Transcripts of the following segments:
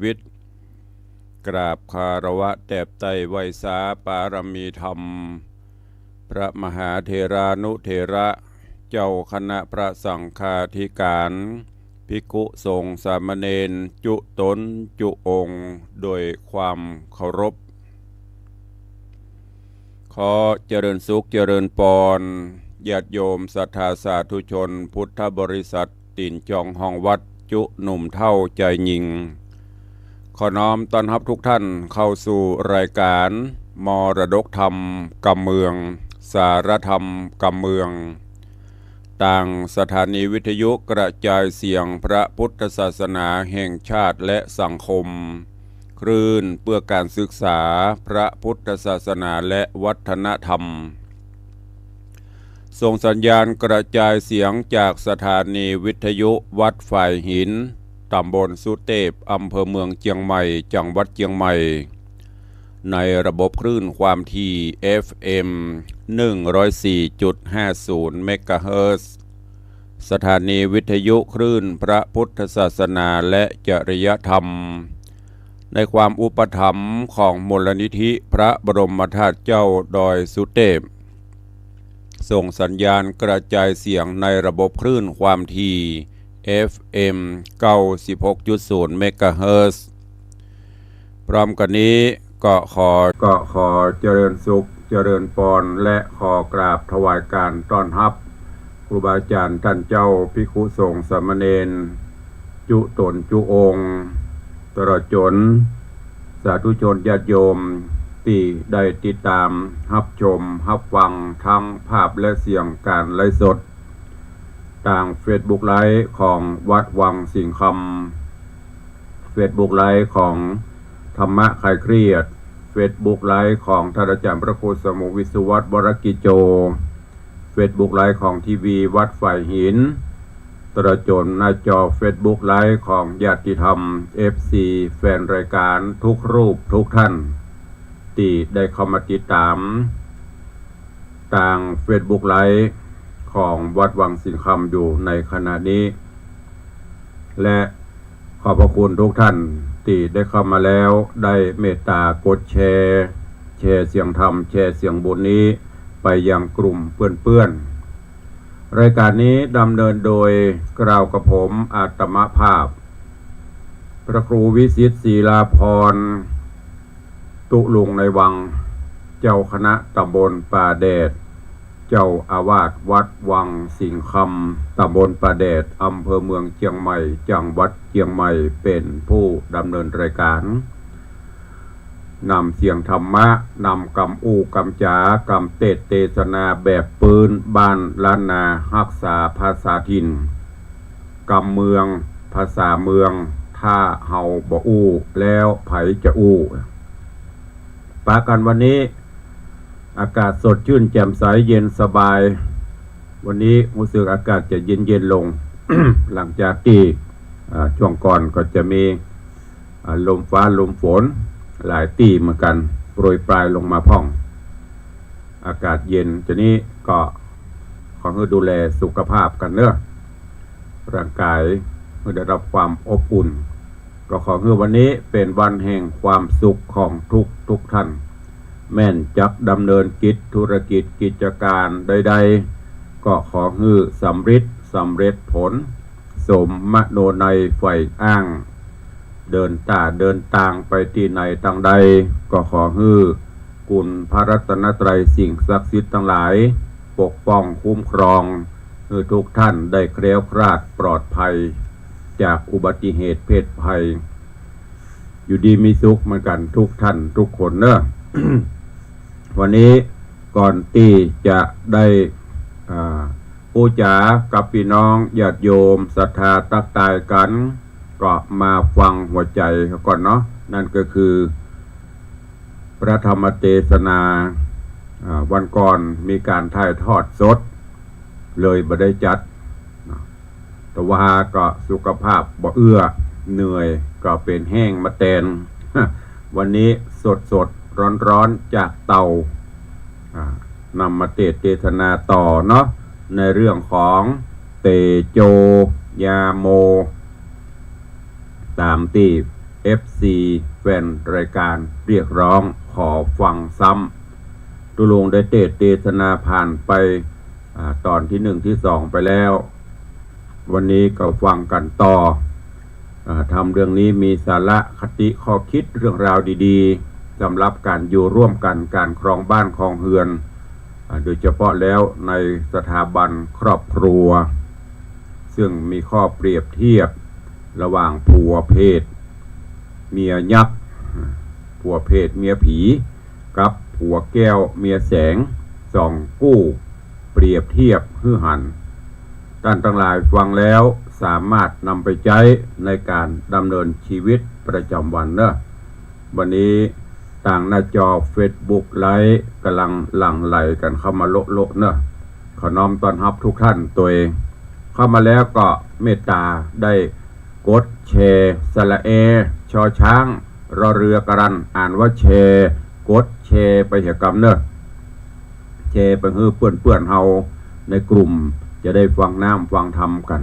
วิทย์กราบคารวะแด่ไตรไวยสาปารมีธรรมพระมหาเถรานุเถระเจ้าคณะพระสังฆาธิการภิกขุสงฆ์สามเณรจุตนจุองค์โดยความเคารพขอเจริญสุขเจริญปรญาติโยมศรัทธาสาธุชนพุทธบริษัทติ่นจองห้องวัดจุหนุ่มเท่าใจหญิงขอน้อมต้อนรับทุกท่านเข้าสู่รายการมรดกธรรมกำเมืองสารธรรมกำเมืองต่างสถานีวิทยุกระจายเสียงพระพุทธศาสนาแห่งชาติและสังคมคลื่นเพื่อการศึกษาพระพุทธศาสนาและวัฒนธรรมส่งสัญญาณกระจายเสียงจากสถานีวิทยุวัดฝ่ายหินตำบลสุเทพอำเภอเมืองเชียงใหม่จังหวัดเชียงใหม่ในระบบคลื่นความถี่ FM 104.50 เมกะเฮิรตซ์สถานีวิทยุคลื่นพระพุทธศาสนาและจริยธรรมในความอุปถัมภ์ของมูลนิธิพระบรมธาตุเจ้าดอยสุเทพส่งสัญญาณกระจายเสียงในระบบคลื่นความถี่ FM 96.0 เมกะเฮิรตซ์พร้อมกันนี้ก็ขอเจริญสุขเจริญปรและขอกราบถวายการต้อนรับครูบาอาจารย์ท่านเจ้าภิกขุสงฆ์สามเณรจุตนจุองค์ตลอดจนสาธุชนญาติโยมที่ได้ติดตามรับชมรับฟังทั้งภาพและเสียงการไลฟ์สดทาง Facebook ไลฟ์ของวัดวังสิงห์คำ Facebook ไลฟ์ของธรรมะคลายเครียด Facebook ไลฟ์ของท่านอาจารย์พระครูสมุวิสุวัฒน์วรกิจโจ Facebook ไลฟ์ของทีวีวัดฝ่ายหินตลอดจนหน้าจอ Facebook ไลฟ์ของญาติธรรม FC แฟนรายการทุกรูปทุกท่านที่ได้เข้ามาติดตามทาง Facebook ไลฟ์ของวัดวังสิงห์คำอยู่ในขณะนี้และขอบพระคุณทุกท่านที่ได้เข้ามาแล้วได้เมตตากดแชร์เสียงธรรมแชร์เสียงบุญนี้ไปยังกลุ่มเพื่อนๆรายการนี้ดำเนินโดยกล่าวกับผมอาตมภาพพระครูวิสิตศรีลาภรณ์ตุลุงในวังเจ้าคณะตำบลป่าแดดเจ้าอาวาสวัดวังสิงห์คำตำบลป่าแดดอำเภอเมืองเชียงใหม่จังหวัดเชียงใหม่เป็นผู้ดำเนินรายการนำเสียงธรรมะนำกำอู้กำจากำเทศนาแบบปืนบ้านล้านนารักษาภาษาถิ่นกำเมืองภาษาเมืองถ้าเฮาบ่อู้แล้วไผจะอู้ปากันวันนี้อากาศสดชื่นแจ่มใสเย็นสบายวันนี้รู้สึกอากาศจะเย็นลง หลังจากที่ช่วงก่อนก็จะมีลมฟ้าลมฝนหลายที่เหมือนกันโปรยปลายลงมาพ่องอากาศเย็นจะนี้ก็ขอให้ดูแลสุขภาพกันเนอะร่างกายเมื่อได้รับความอบอุ่นก็ขอให้วันนี้เป็นวันแห่งความสุขของทุกท่านแม่นจักดำเนินกิจธุรกิจกิจการใดๆก็ขอให้สำเร็จผลสมมโนในไฟอ้างเดินตางไปที่ไหนทางใดก็ขอให้กุณพระรัตนตรัยสิ่งศักดิ์สิทธิ์ทั้งหลายปกป้องคุ้มครองให้ทุกท่านได้แคล้วคลาดปลอดภัยจากอุบัติเหตุเพศภัยอยู่ดีมีสุขเหมือนกันทุกท่านทุกคนเนอะ วันนี้ก่อนที่จะได้พูดจากับพี่น้องญาติโยมศรัทธาตักตายกันก็มาฟังหัวใจก่อนเนาะนั่นก็คือพระธรรมเทศนาวันก่อนมีการถ่ายทอดสดเลยบ่ได้จัดแต่ว่าก็สุขภาพบ่เอื้อเหนื่อยก็เป็นแห้งมาแตน วันนี้สดร้อนจากเตานำมาเทศนาต่อเนาะในเรื่องของเตโจยาโมตามที่ FC แฟนรายการเรียกร้องขอฟังซ้ำตุลงได้เทศนาผ่านไปตอนที่1ที่2ไปแล้ววันนี้ก็ฟังกันต่อทำเรื่องนี้มีสาระคติข้อคิดเรื่องราวดีๆสำหรับการอยู่ร่วมกันการครองบ้านครองเรือนโดยเฉพาะแล้วในสถาบันครอบครัวซึ่งมีข้อเปรียบเทียบระหว่างผัวเพศเมียยักษ์ผัวเพศเมียผีกับผัวแก้วเมียแสงสองกู้เปรียบเทียบฮือหันท่านทั้งหลายฟังแล้วสามารถนำไปใช้ในการดำเนินชีวิตประจำวันเนอะวันนี้ต่างหน้าจอ Facebook ไลฟ์กำลังหลั่งไหลกันเข้ามาโละเนอะขอน้อมต้อนรับทุกท่านตัวเองเข้ามาแล้วก็เมตตาได้กดแชร์สระเอชอช้างรอเรือกรันอ่านว่าแชร์กดแชร์ไปเหตุกรรมเนอะแชร์ไปให้เพื่อนเฮาในกลุ่มจะได้ฟังน้ำฟังธรรมกัน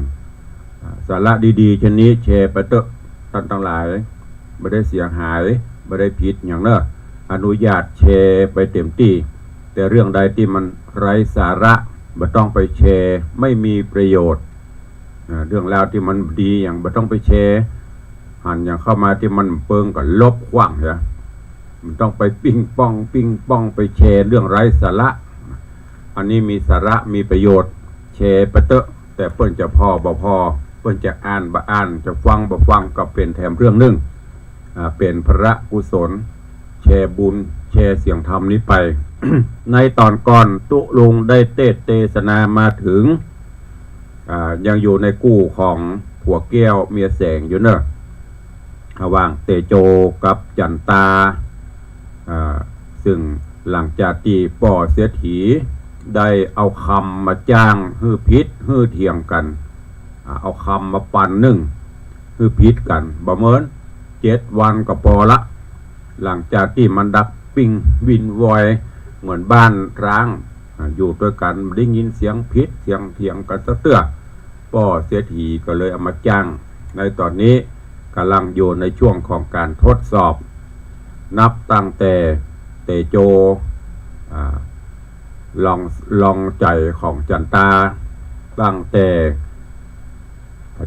สาระดีๆชนิดแชร์ไปเถอะท่านทั้งหลายไม่ได้เสียหายไม่ได้ผิดอย่างเนอะอนุญาตแชร์ไปเต็มที่แต่เรื่องใดที่มันไร้สาระไม่ต้องไปแชร์ไม่มีประโยชน์เรื่องราวที่มันดีอย่างไม่ต้องไปแชร์หันอย่างเข้ามาที่มันเปิงกับลบขว้างเนี่ยมันต้องไปปิ้งป้องไปแชร์เรื่องไร้สาระอันนี้มีสาระมีประโยชน์แชร์ไปเถอะแต่เปิ้นจะพอบ่พอเปิ้นจะอ่านบ่อ่านจะฟังบ่ฟังก็เป็นแถมเรื่องนึงเป็นพระกุศลแชร์บุญแชร์เสียงธรรมนี้ไป ในตอนก่อนตุลุงได้เทศนามาถึงยังอยู่ในกู้ของผัวแก้วเมียแสงอยู่เนอะระหว่างเตโจกับจันตาซึ่งหลังจากที่ป่อเสียถีได้เอาคำมาจ้างฮื้อพิษฮื้อเถียงกันเอาคำมาปั่นนึ่งฮื้อพิษกันบ่เหมือน7 วันก็พอละหลังจากที่มันดักปิ้งวินวอยเหมือนบ้านร้างอยู่ด้วยกันได้ยินเสียงพิษเสียงเถียงกันเตื้อป่อเสียถีก็เลยเอามาจ้างในตอนนี้กำลังอยู่ในช่วงของการทดสอบนับตั้งแต่เตโจลองใจของจันตาตั้งแต่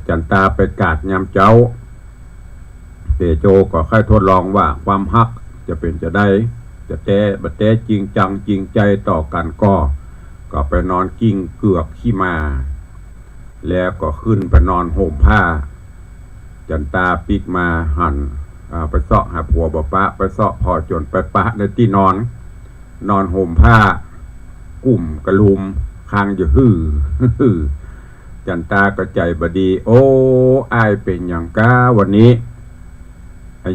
จันตาไปกาดยำเจ้าเตโจก็ค่อยทดลองว่าความฮักจะเป็นจะได้จะบัดแต่จริงจังจริงใจต่อกันก็ไปนอนกิ้งเกือกขี้มาแล้วก็ขึ้นไปนอนห่มผ้าจันตาปิกมาหันไปเสาะหาผัวบ่ปะไปเสาะพอจนไปปะในที่นอนห่มผ้ากลุ่มกระลุมคางอยู่ฮือจันตาก็ใจบดีโอ้อายเป็นอย่างก้าวันนี้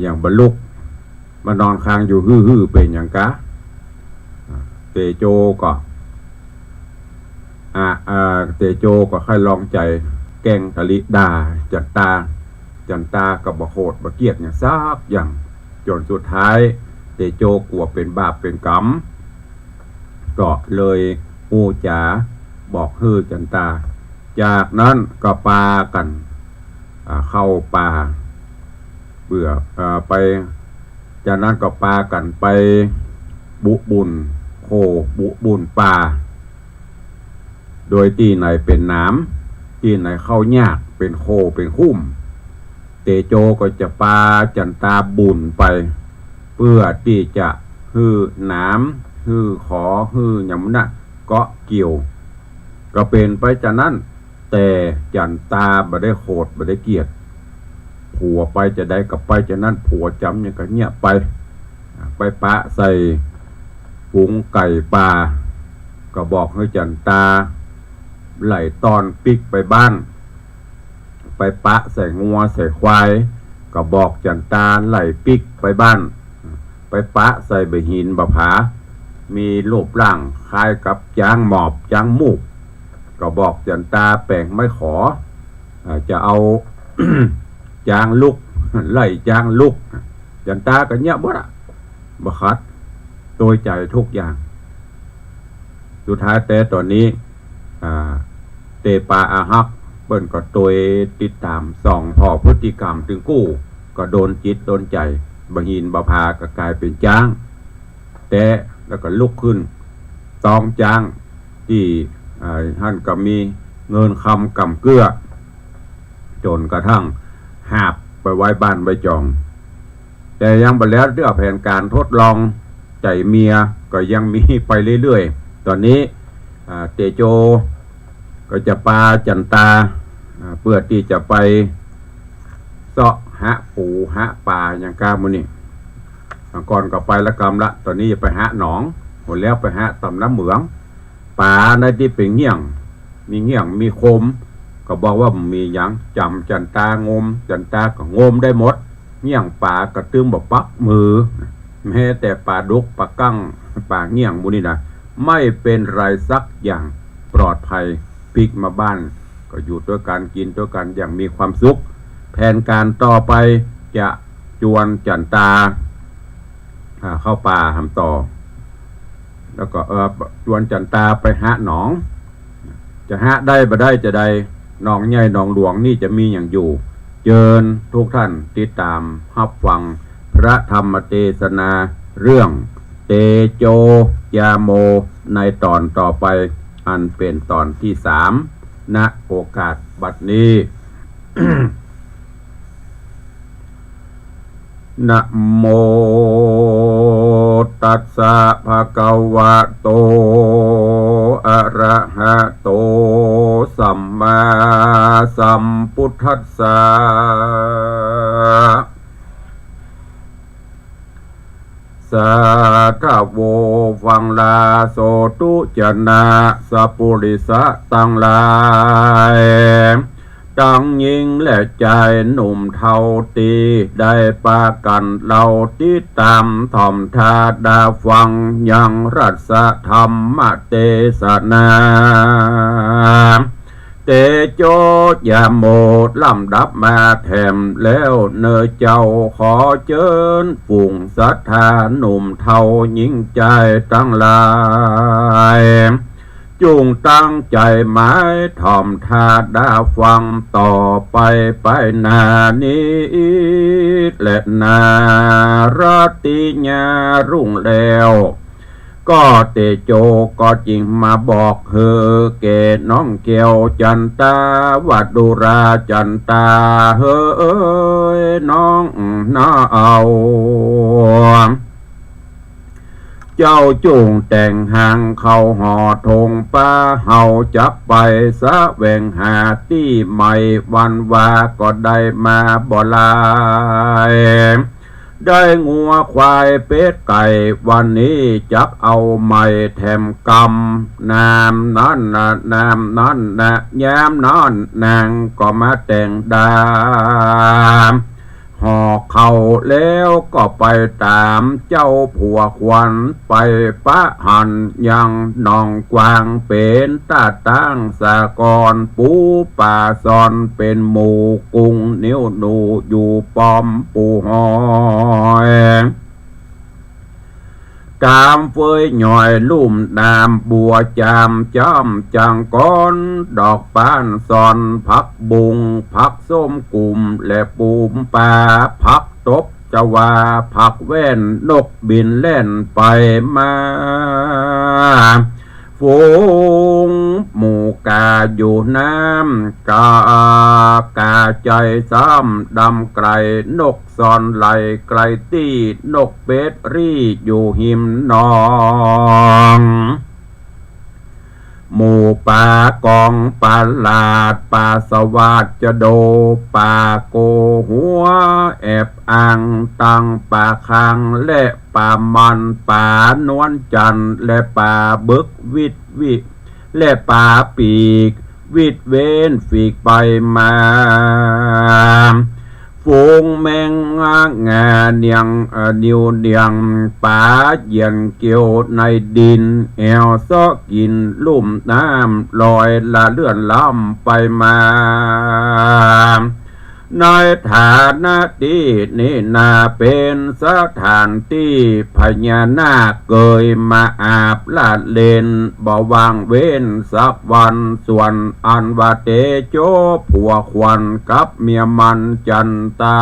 อย่างบรรลุกมานอนคางอยู่ฮือเป็นอย่างก้าเตโจก็เตโจก็ค่อยลองใจแกงทะลิดาจันตาก็บ่โหดบ่เกียดอย่างซับอย่างจนสุดท้ายเตโจกลัวเป็นบาปเป็นกรรมก็เลยอูจ๋าบอกฮือจันตาจากนั้นก็ปากันเข้าป่าเบื่อไปจากนั้นก็ปากันไปบุบุญโคบุบุญป่าโดยที่ไหนเป็นน้ำที่ไหนเข้ายากเป็นโคเป็นคุ้มเตโจก็จะปาจันตาบุญไปเพื่อที่จะฮือน้ำฮือขอฮือหยำนะก็เกี่ยวก็เป็นไปจากนั้นแต่จันตาบ่ได้โหดบ่ได้เกียดผัวไปจะได้กับไปจากนั้นผัวจำอย่างกันเนี้ยไปปะใส่ปุงไก่ปลาก็บอกให้จันตาไหลตอนปิกไปบ้านไปปะใส่งัวใส่ควายก็บอกจันตาไหลปิกไปบ้านไปปะใส่ใบหินบะผามีรูปร่างคล้ายกับจ้างหมอบจ้างมูกก็บอกจันตาแปลงไม่ขอจะเอา จ้างลุกไล่จ้างลุกจันตาก็เนี้ยบ่ละบ่คัดโดยใจทุกอย่างสุดท้ายแต่ตอนนี้เตปาอาฮักเปิ้นก็โดยติดตามส่องพอพฤติกรรมถึงกู้ก็ ก็โดนจิตโดนใจบหินบาพาก็กลายเป็นจ้างแต่แล้วก็ลุกขึ้นตองจ้างที่ท่านก็มีเงินคำกำเกื้อจนกระทั่งหาบไปไว้บ้านไว้จองแต่ยังบ่แล้วเรื่องแผนการทดลองใจเมียก็ยังมีไปเรื่อยๆตอนนี้เตโจก็จะปาจันตาเพื่อที่จะไปเสาะหะปูหะป่าอย่างกามุนี่ก่อนก็ไปละกรรมละตอนนี้จะไปหะหนองหมดแล้วไปหะตำน้ำเหมืองป่าในที่เป็นเงี้ยงมีเงี้ยงมีคมก็บอกว่ามีอย่างจำจันตางมจันตาก็งมได้หมดเงี้ยงป่ากระตึมบอกปักมือแม้แต่ป่าดุกป่ากั้งป่าเงี้ยงมุนี่นะไม่เป็นไรสักอย่างปลอดภัยพลิกมาบ้านก็อยู่ด้วยกันกินด้วยกันอย่างมีความสุขแผนการต่อไปจะจวนจันตาเข้าป่าทำต่อแล้วก็จวนจันตาไปหาหนองจะหาได้บ่ได้จะได้หนองใหญ่หนองหลวงนี่จะมีอย่างอยู่เชิญทุกท่านติดตามรับฟังพระธรรมเทศนาเรื่องเตโจยาโมในตอนต่อไปอันเป็นตอนที่3ณโอกาสบัดนี้ นะโมตัสสะภะคะวะโตอะระหะโตสัมมาสัมพุทธัสสะสาธุโวฟังลาโสตุจนะสัพพุริสะตังหลายตั้งยิงและใจหนุ่มเท่าตีได้ปากันเราติดตามถ่อมทาดาฟังยังรัศธรรมเทศนาเตโจยาโมลำดับมาแถมแล้วเนอเจ้าขอเชิญฝูงศรัทธาหนุ่มเท่ายิ่งใจตั้งหลายจุงตั้งใจหมายถ่อมทาดาฟังต่อไปนานี้และนาราติญารุ่งแล้วก็เตโจก็จริงมาบอกเฮอเกน้องเกียวจันตาวัดดุราจันตาเฮอน้องน้าเอาเจ้าจุงแต่งหางเขาห่อธงป้าเฮาจับไปสะแวงหาที่ใหม่วันวาก็ได้มาบ่ลายได้งัวควายเป็ดไก่วันนี้จักเอาไม้แถมกำน้ำนั้นนะแย้มนั่นนางก็มาแต่งดามห่อเขาแล้วก็ไปตามเจ้าผัวควันไปปะหันยังหนองกวางเป็นตาตั้งสะกอนปูป่าซอนเป็นหมูกุ้งนิ้วหนูอยู่ปอมปูหอยตามเฟยหน่อยลุ่มดามบัวจามจ้ำจังก้อนดอกปานซอนผักบุงผักส้มกลุ่มและปูมปลาผักตบจะว่าผักแว่นนกบินเล่นไปมาฝูงหมูกาอยู่น้ำกาใจซ้ำดำไกลนกซอนไหลไกลตีนกเป็ดรี่อยู่หิมนองหมูป่ากองปลาลาดปลาสวาดจะโดปลาโกหัวแอบอ่างตังปลาคางและปลามันปลานวลจันและปลาบึกวิดและปลาปีกวิดเว้นฝีกไปมาฝูงแมงงาเนียงนิวเดียงป่าเย็นเกี่ยวในดินแอวซอกกินลุ่มน้ำลอยละเลื่อนล้ำไปมา ในฐานะที่นี่นาเป็นสถานที่พญานาคเกยมาอาบลาดเลนบ่วางเว้นสักวันส่วนอันว่าเตโจผัวควันกับเมียมันจันตา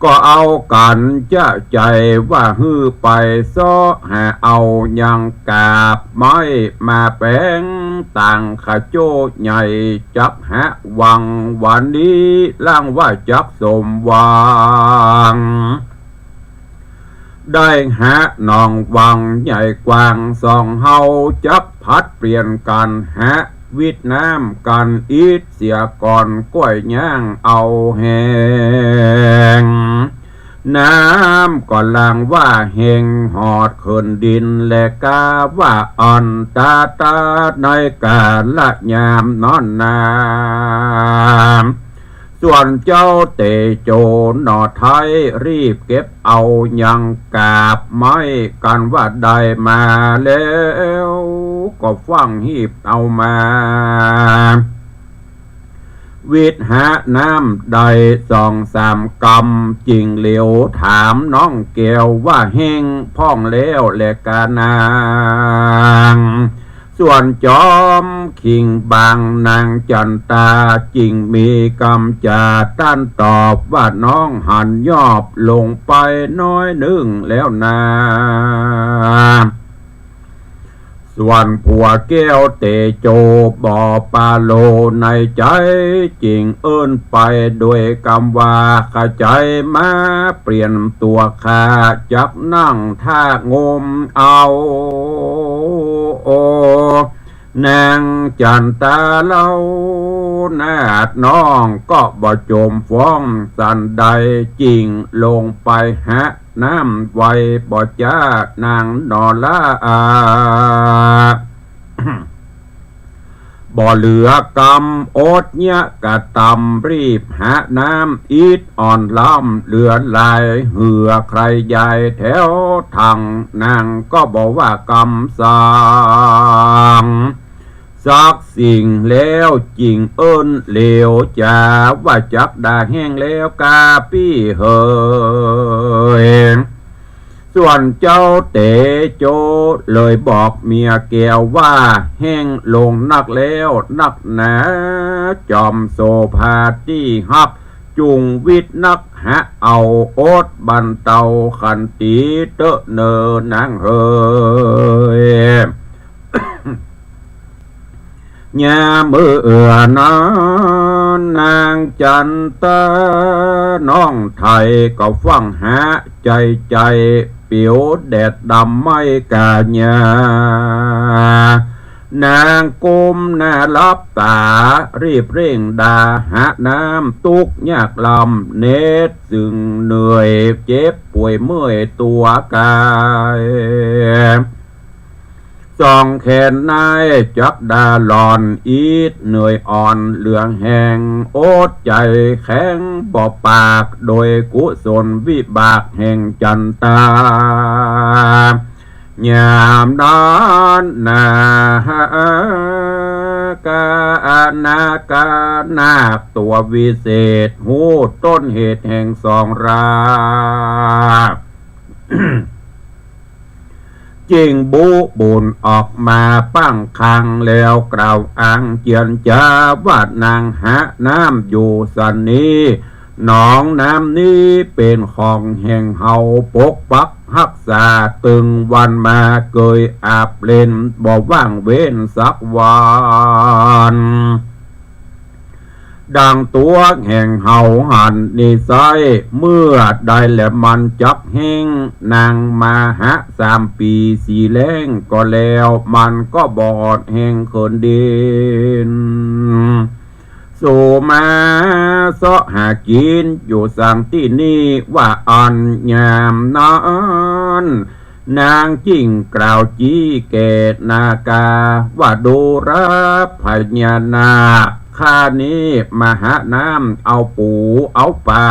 ก็เอากันจะใจว่าฮือไปซ้อหาเอายังกาบไม้มาแป้งต่างขโจใหญ่จับหะวังวันนี้ล่างว่าจักสมวางได้หะนองวังใหญ่กว้างสองเฮาจับพัดเปลี่ยนกันหะวิดน้ำกันอีดเสียก่อนก้อยย่างเอาแหงน้ำก็ลางว่าเฮงหอดขึ้นดินและกาว่าอ่อนตาในกาละยามนอนน้ำส่วนเจ้าเตโจหนอไทยรีบเก็บเอายังกาบไม้กันว่าได้มาแล้วก็ฟังหีบเอามาวิทหาน้ำใด2-3 กำจริงเหลียวถามน้องแก้วว่าเฮงพ่องแล้วและกานางส่วนจอมขิงบางนางจันตาจริงมีกำจาต้านตอบว่าน้องหันยอบลงไปน้อยหนึ่งแล้วนาส่วนผัวแก้วเตโจบ่อปาโลในใจจริงเอิ้นไปด้วยคำว่าข้าใจมาเปลี่ยนตัวข้าจับนั่งท่างมเอาโอนางจันตาเล่านาดน้องก็บ่จมฟ้องสันใดจริงลงไปหะน้ำไว้บ่จ้านางนอละบ่เหลือกำโอดเนี้ยกะตำรีบหาน้ำอีดอ่อนล้ำเหลือลายเหือใครใหญ่แถวทางนางก็บอกว่ากำสางสักสิ่งแล้วจริงเอิ้นเหลวจะว่าจักดาแห้งแล้วกาปี้เฮยส่วนเจ้าเตโจเลยบอกเมียแก้วว่าแห้งลงนักแล้วนักหนาจอมโซภาที่ฮับจุงวิทนักหะเอาโอดบันเตาขันตีเตอะเนอนางเฮยยามือนั้นนางจันตาน้องไทยก็ฟังหาใจเปียวแดดดำไม่กาญานางก้มหน้าลับตารีบเร่งดาหาน้ำตุกยากลำเน็ดซึ่งเหนื่อยเจ็บป่วยเมื่อยตัวกายส่องแขนนายจักดาหลอนอีดเหนื่อยอ่อนเหลืองแหงโอดใจแข็งบ่ปากโดยกุศลวิบากแห่งจันตายามนั้นนากนาคตัววิเศษหูต้นเหตุแห่งสองราจริงบุบุญออกมาปั้งคังแล้วกล่าวอ้างเจียนจาวาดนางหาน้ำอยู่สันนี้หนองน้ำนี้เป็นของแห่งเฮาปกปักรักษาตึงวันมาเกยอาบเล่นบ่ว่างเว้นสักวันดังตัวแห่งเฮาหันนิสัยเมื่อได้แหละมันจักแห้งนางมาหะ3 ปี4 แล้งก็แล้วมันก็บอดแห่งเขินดินสู่มาเสาะหากินอยู่สั่งที่นี่ว่าอันยามนั้นนางจิ้งกล่าวจี้เกตนากาว่าดูรับพญานาคข้านี้มาหาน้ำเอาปูเอาปลา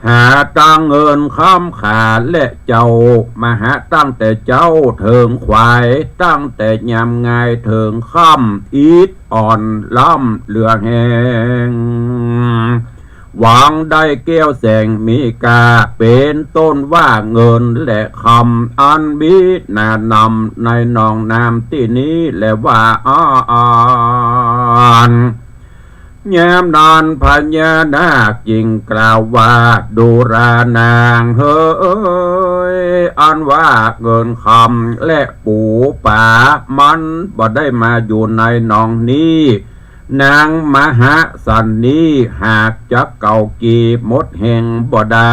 หาตังเงิน นข้ามขาและเจ้ามาหาตั้งแต่เจ้าเถิงควายตั้งแต่ยามงายเถิงข้ามอีดอ่อนล่ำเหลือแหงหวังได้แก้วแสงมีกาเป็นต้นว่าเงินและคำอันบิดนานำในหนองน้ำที่นี้และว่าอ่านยามนานพญานาคจิงกล่าวว่าดูรานางเฮ้ยอันว่าเงินคำและปูป่ามันบ่ได้มาอยู่ในหนองนี้นางมหาสันนี้หากจะเก่ากีหมดแห่งบ่ได้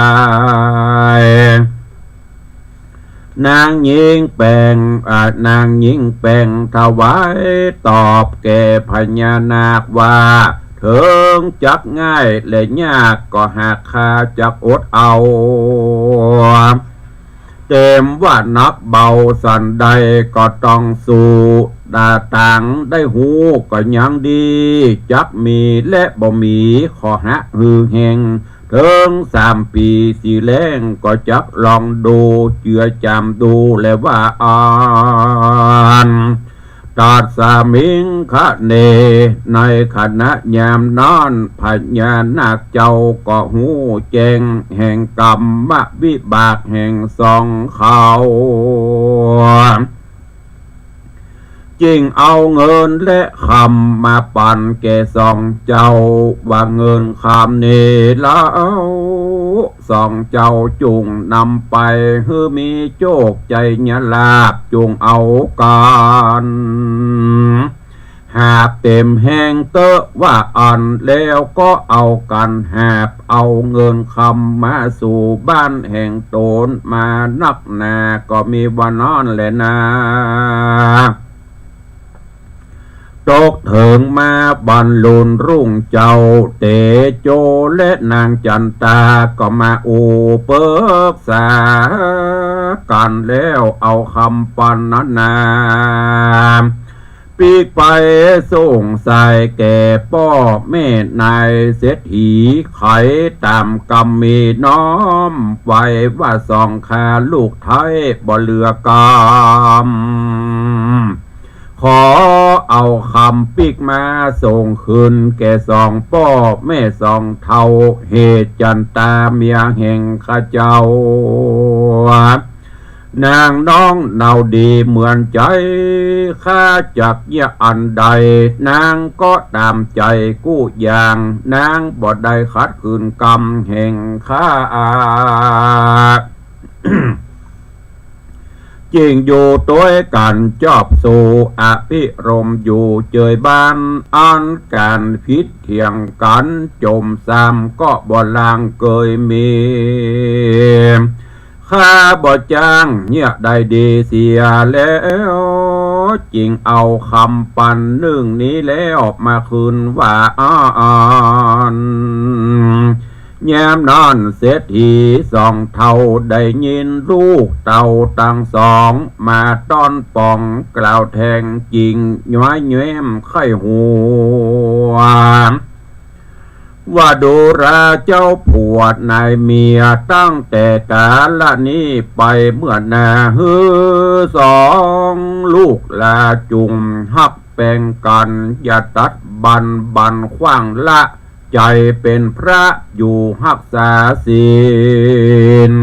นางยิงแปงนางยิงแปงถวายตอบแก่พญานาคว่าเถิงจักง่ายและยากก็หากข้าจักอดเอาเต็มว่านักเบาสันใดก็ต้องสู้ดาต่างได้หูก็ยังดีจักมีและบ่มีขอหะฮือแห่งเถิง3 ปี4 แรงก็จักลองดูเจือจำดูและว่าอ่านตัดสามิงคะเนในขณะยามนอนพญานาคเจ้าก็หูแจงแห่งกรรมวิบากแห่งสองเขาจึงเอาเงินและคำมาปั่นแก่สองเจ้าว่าเงินคำนี้แล้วสองเจ้าจุงนำไปฮือมีโจกใจญลาบจุงเอากันหาบเต็มแห้งเตอะว่าอันแล้วก็เอากันหาบเอาเงินคำมาสู่บ้านแห่งตนมานักหนาก็มีวันนอนแหละนาตกเถิงมาบรรลุนรุ่งเจ้าเตโจและนางจันตาก็มาอูเปิกษากันแล้วเอาคำปันนาปีกไปส่งใส่แก่พ่อแม่นายเศรษฐีไขตามกรรมมีน้อมไว้ว่าสองคาลูกไทยบ่เหลือกรรมขอเอาคำปีกมาส่งคืนแก่สองพ่อแม่สองเท่าเหตุจันตาเมียแห่งข้าเจ้านางน้องเนาดีเหมือนใจข้าจักยะอันใดนางก็ตามใจกู้อย่างนางบ่ได้ขัดขืนกรรมแห่งข้า จริงอยู่ตัวกันจอบสู่อภิรมอยู่เจยบ้านอันการพิษเถียงกันจมซ้ำก็บ่ลางเกยมีข้าบ่จ้างเนี่ยได้ดีเสียแล้วจริงเอาคำปันหนึ่งนี้แล้วมาคืนว่าอ่านแย้มนอนเศรษฐีสองเท่าได้ยินลูกเต่าตั้งสองมาต้อนป่องกล่าวแทงจริงย้อยแย้มไข้หัวว่าดูราเจ้าผัวนายเมียตั้งแต่กาลนี้ไปเมื่อนาฮือสองลูกลาจุงหักแป่งกันอย่าตัดบันขว้างละใจเป็นพระอยู่หักษาศีล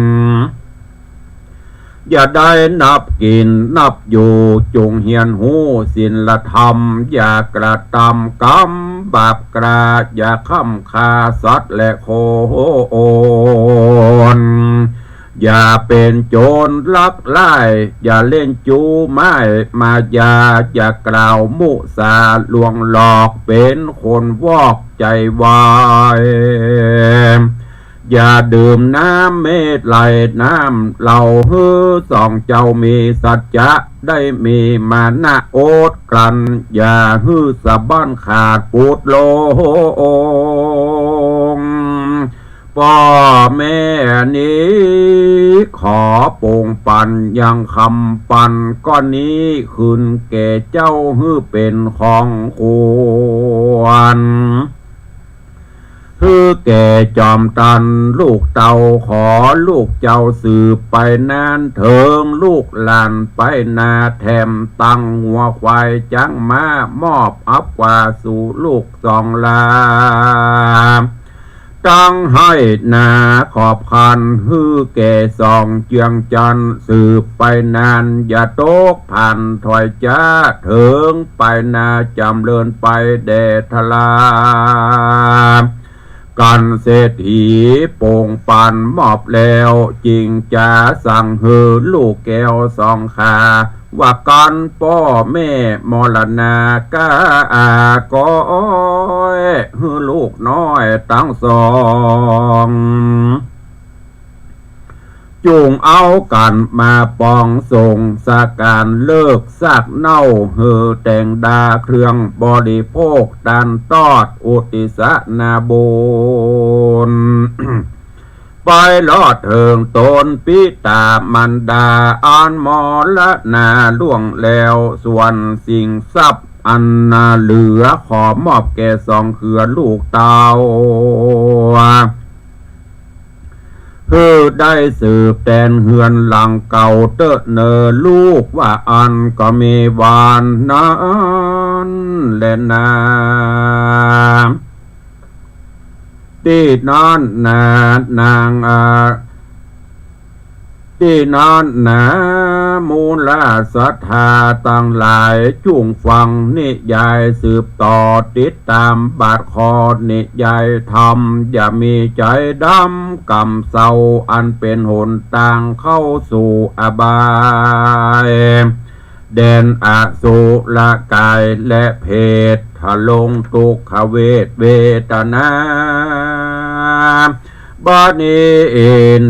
อย่าได้นับกินนับอยู่จงเฮียนหูศีลธรรมอย่ากระทำกรรมบาปกราอย่าค้ำฆ่าสัตว์และโคโอนอย่าเป็นโจรลักไล่อย่าเล่นจูไม้มายาอย่ากล่าวมุสาลวงหลอกเป็นคนวอกใจวายอย่าดื่มน้ำเม็ดไหลน้ำเหล่าฮือสองเจ้ามีสัจจะได้มีมานะโอดกลันอย่าฮือสะบ้านขาดปูดโลงพ่อแม่นี้ขอโป่งปันยังคำปันก้อนนี้คืนแก่เจ้าฮือเป็นของควร คือแก่จอมตันลูกเต่าขอลูกเจ้าสืบไปนานเถิงลูกหลานไปนาแถมตั้งหัวควายจังมามอบอับกว่าสู่ลูกสองลาตั้งให้นาขอบคันฮือแก่สองเจียงจันสืบไปนานอย่าตกผ่านถอยจ้าเถิงไปนาจำเลินไปแดทลากันเศรษฐีโป่งปันมอบแล้วจริงจะสั่งฮือลูกแก้วสองขาว่ากันพ่อแม่มรณากาก็ฮือลูกน้อยตั้งสองจูงเอากันมาปองส่งสาการเลิกซากเน่าเฮือแต่งดาเครื่องบริโภคดันตอดอุติสนาบุญ ไปลอดเถิงตนปิตามันดาอ่านมอละนาล่วงแล้วส่วนสิ่งทรัพย์อันนาเหลือขอมอบแก่สองเขือลูกเตาเพื่อได้สืบแดนเฮือนหลังเก่าเตอะเนอลูกว่าอันก็มีวานนั้นและนาที่นอนนางที่นอนมูลศรัทธาตั้งหลายจุงฟังนิยายสืบต่อติดตามบาทคอนิยายธรรมอย่ามีใจดำกำเศร้าอันเป็นหนทางเข้าสู่อบายแดนอสุรกายและเพศทะลงทุกขเวทเวทนาบานี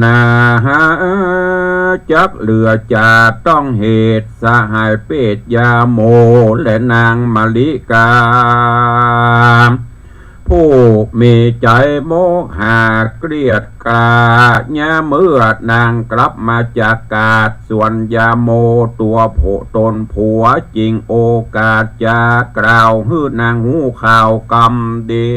นาจักเหลือจะต้องเหตุสหายเปตยาโมและนางมาลิกาผู้มีใจโมหะเกลียดกาญาเมื่อนางกลับมาจากกาดส่วนยาโมตัวโผตนผัวจริงโอกาสจะกล่าวฮื้อนางหูข่าวกรรมดี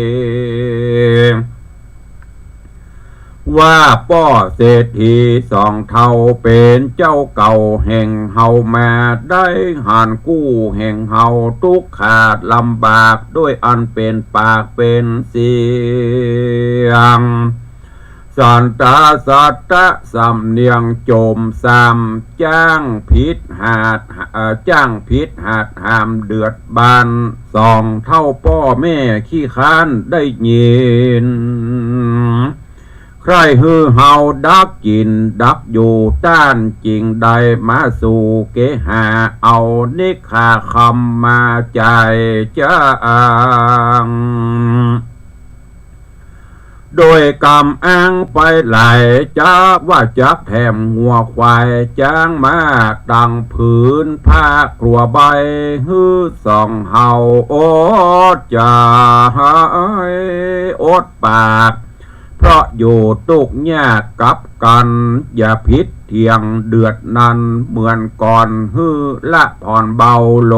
ว่าป้อเศรษฐีสองเท่าเป็นเจ้าเก่าแห่งเฮามาได้หานกู้แห่งเฮาทุกขาดลำบากด้วยอันเป็นปากเป็นเสียงสันตาสัตตะสำเนียงโจมสามจ้างพิษหาดหามเดือดบานสองเท่าพ่อแม่ขี้ค้านได้ยินใครฮือเฮาดักกินดักอยู่ต้านจริงใดมาสู่เกหาเอานิคาคำมาใจจ้างโดยกำอ้างไปไหลจ้าว่าจักแถมหัวควายจ้างมาดังผืนผ้าครัวใบฮือสองเฮาอดจะอดปากเพราะอยู่ตุกยากกับกันอย่าพิษเทียงเดือดนั้นเหมือนก่อนฮือละผ่อนเบาโล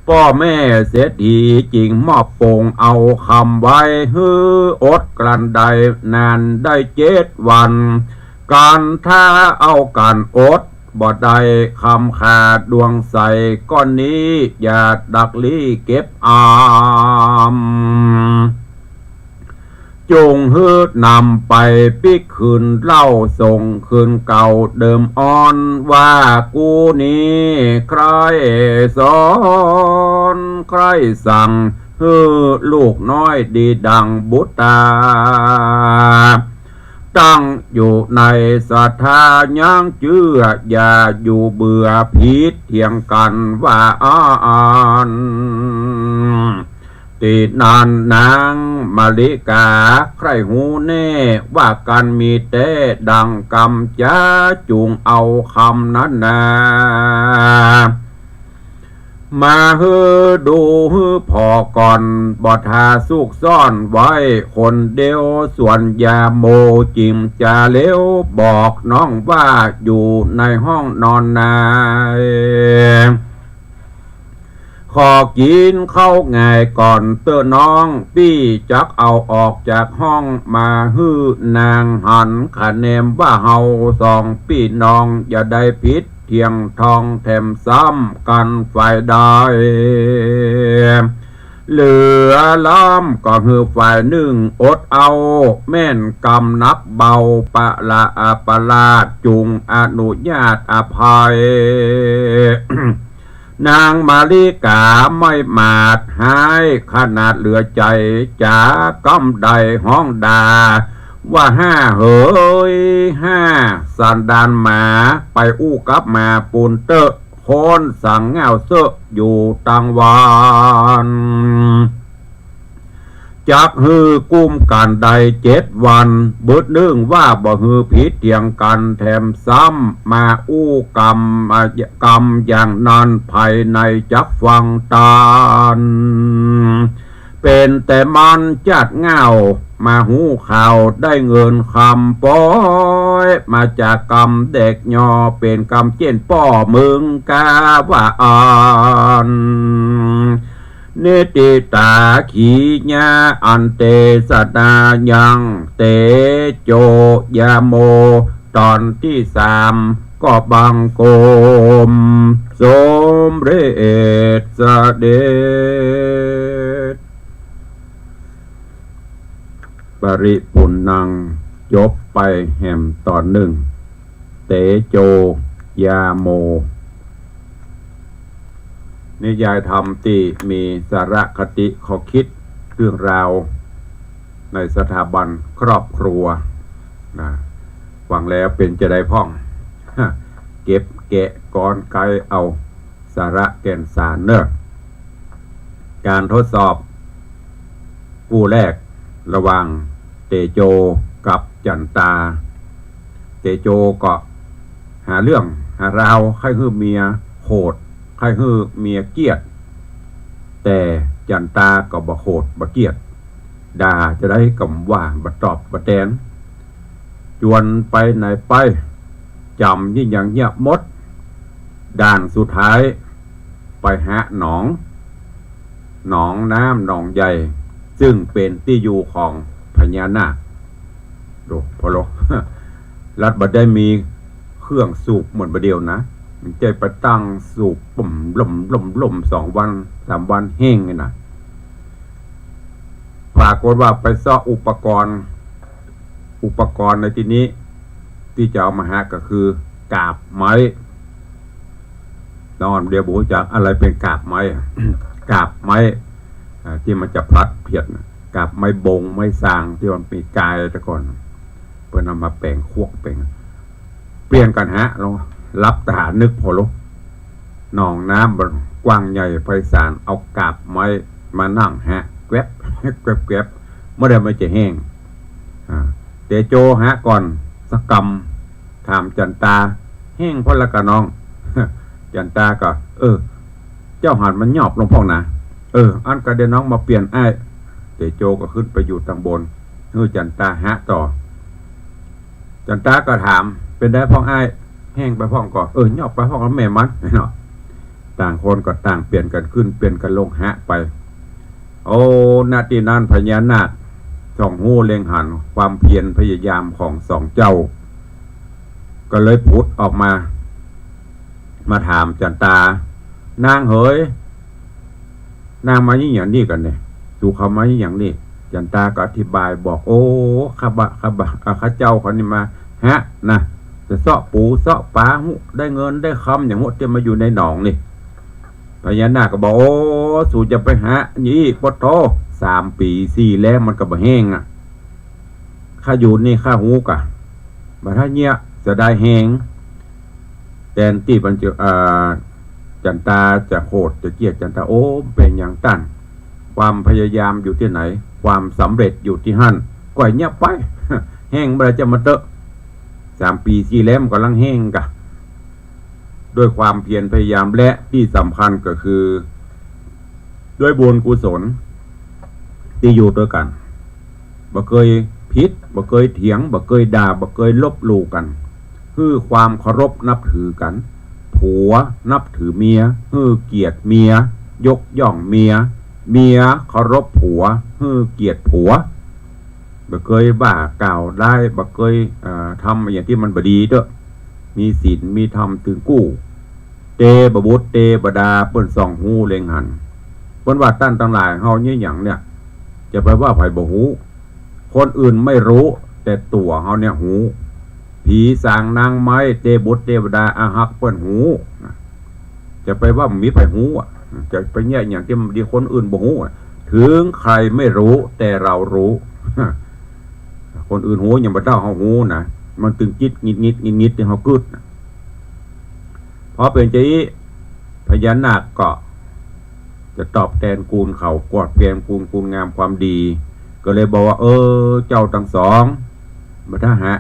พ่อแม่เสียทีจริงมอบปงเอาคำไว้ฮืออดกลั้นใดนานได้7 วันการท่าเอาการอดบ่ได้คำขาดดวงใสก้อนนี้อย่าดักลี่เก็บอามจงฮืดนำไปปิกคืนเล่าส่งคืนเก่าเดิมอ่อนว่ากูนี้ใครสอนใครสั่งฮือลูกน้อยดีดังบุตตาตั้งอยู่ในศรัทธายังเชื่ออย่าอยู่เบื่อผิดเถียงกันว่าอ่านติดนานนางมาลิกาใครหูแน่ว่ากันมีแต่ดังกำจ้าจุงเอาคำนั้นนามาฮือดูฮือพอก่อนบอทาสุกซ่อนไว้คนเดียวส่วนยาโมจิมจาเลี้ยวบอกน้องว่าอยู่ในห้องนอนนาย ขอกินข้าวง่ายก่อนเตื้อน้องพี่จักเอาออกจากห้องมาฮื้อนางหันขะแนมว่าเฮาสองพี่น้องอย่าได้ผิดเทียงทองแถมซ้ำกันฝ่ายใดเหลือล้อมก็คือฝ่ายหนึ่งอดเอาแม่นกำนับเบาปะละปะลาดจุงอนุญาตอภัย นางมาริกาไม่มาดหายขนาดเหลือใจจ๋ากำใดห้องดาว่าห้าเฮ้ยห้าสันดานหมาไปอู้กับมาปูนเตอะโคนสั่งเงาเสอะอยู่ตังวานจักฮือกุ้มกันใด7 วันบุดนึ่งว่าบ่ฮือผิดเทียงกันแถมซ้ำมาอู้กรรมอย่างนั้นภายในจักฟังตานเป็นแต่มันจัดเงามาหูข่าวได้เงินคำป้อยมาจากกรรมเด็กยอเป็นกรรมเจนป้อมึงกาว่าอ่านเนติตาขีญาอันเตสดายังเตโจยาโมตอนที่3ก็บังโกมสมเรศเสด็จปริปุณังจบไปแห่มตอน1เตโจยาโมนิยายธรรมที่มีสาระคติข้อคิดเรื่องราวในสถาบันครอบครัวนะฟังแล้วเป็นจะได้พ่องเก็บแกะกรไกเอาสาระแก่นสารเนอะการทดสอบคู่แรกระหว่างเตโจกับจันตาเตโจก็หาเรื่องหาราวใครคือเมียโหดใครคือเมียเกียดแต่จันตาก็บ่โหดบ่เกียดด่าจะได้กำว่าบ่ตอบบ่แตนจวนไปไหนไปจำยิ่งอย่างเงียบมดด่านสุดท้ายไปหาหนองน้ำหนองใหญ่ซึ่งเป็นที่อยู่ของพญานาคดูพอโล รัฐบ่ได้มีเครื่องสูบเหมือนประเดียวนะมันใจไปตั้งสูบปุ่มล่ม2 วัน 3 วันแห้งไงนะปรากฏว่าไปซ่ออุปกรณ์ในที่นี้ที่จะเอามาหาก็คือกาบไม้นอนเดียวบูจากอะไรเป็นกาบไม้ กาบไม้ที่มันจะพลัดเพียดกาบไม้บงไม้สางที่มันมีกายแต่ก่อนเพื่อนำมาแปลงควกแปลงเปลี่ยนกันฮะเรารับทหารนึกพอลุหนองน้ำกว้างใหญ่ไพศาลเอากาบไม้มานั่งฮะแกวบเมื่อใดมันจะแห้งเตโจฮะก่อนสกรรมถามจันตาแห้งเพราะละกันน้อง จันตาก็เจ้าหันมันหยอบลงพ่องนะอันก็เดี๋ยวน้องมาเปลี่ยนไอ้เตโจก็ขึ้นไปอยู่ทางบนจันตาฮะต่อจันตาก็ถามเป็นได้พ่องไอ้แห้งไปพ่องก็หยอบไปพ่องแล้วแม่มันเนาะต่างคนก็ต่างเปลี่ยนกันขึ้นเปลี่ยนกันลงฮะไปโอ้นาทีนั้นพญานาคส่องหูเล็งหันความเพียรพยายามของ2 เจ้าก็เลยพุดออกมาถามจันตานางเฮยนางมาอย่างนี้กันเนี่ยดูเขามาอย่างนี้จันตาก็อธิบายบอกโอ้ข้าเจ้าคนนี้มาฮะนะจะเสาะปูเสาะปลาหุได้เงินได้คำอย่างหมดจะมาอยู่ในหนองนี่พญานาคก็บอกโอ้สู่จะไปหานี่ปดโต3 ปี 4แล้วมันก็บ่แห้งข้าอยู่นี่ข้าหูกะบัดถ้าเนี้ยจะได้แห้งแทนที่มันจะจันตาจะโหดจะเกลียดจันตาโอ้เป็นอย่างตั้นความพยายามอยู่ที่ไหนความสำเร็จอยู่ที่หั่นก่อยเนี้ยไป แห้งบ่ได้จะมาเตอะ3 ปี 4แล้วมันกำลังแห้งกะด้วยความเพียรพยายามและที่สำคัญก็คือด้วยบุญกุศลที่อยู่ด้วยกันบ่เคยพิษบ่เคยเถียงบ่เคยด่าบ่เคยลบหลู่กันคือความเคารพนับถือกันผัวนับถือเมียเกียรติเมีย ยกย่องเมียเคารพผัวเกียรติผัวบ่เคยบ้ากล่าวได้บ่เคยทำอย่างที่มันบ่ดีเด้อมีศีลมีธรรมถึงกู้เตบบุตรเตบดาเปิ้นส่องหูเล็งหันเปิ้นว่าตั้นทั้งหลายเฮาเนี่ยหยังเนี่ยจะไปว่าไผบ่ฮู้คนอื่นไม่รู้แต่ตัวเฮาเนี่ยหูผีสางนางไม้เตบุตรเทวดาอาหักเปิ้นหูจะไปว่ามีไผหูจะไปแย่อย่างที่ดีคนอื่นบ่ฮู้ถึงใครไม่รู้แต่เรารู้คนอื่นหูยังบ่เท่าเฮาหูนะมันตึงจิตงิดที่เฮากึดพอเป็นใจพญานาคก็จะตอบแทนกูลเขากอดเปลี่ยนกูลงามความดีก็เลยบอกว่าเจ้าทั้งสองบ่ถ้าหา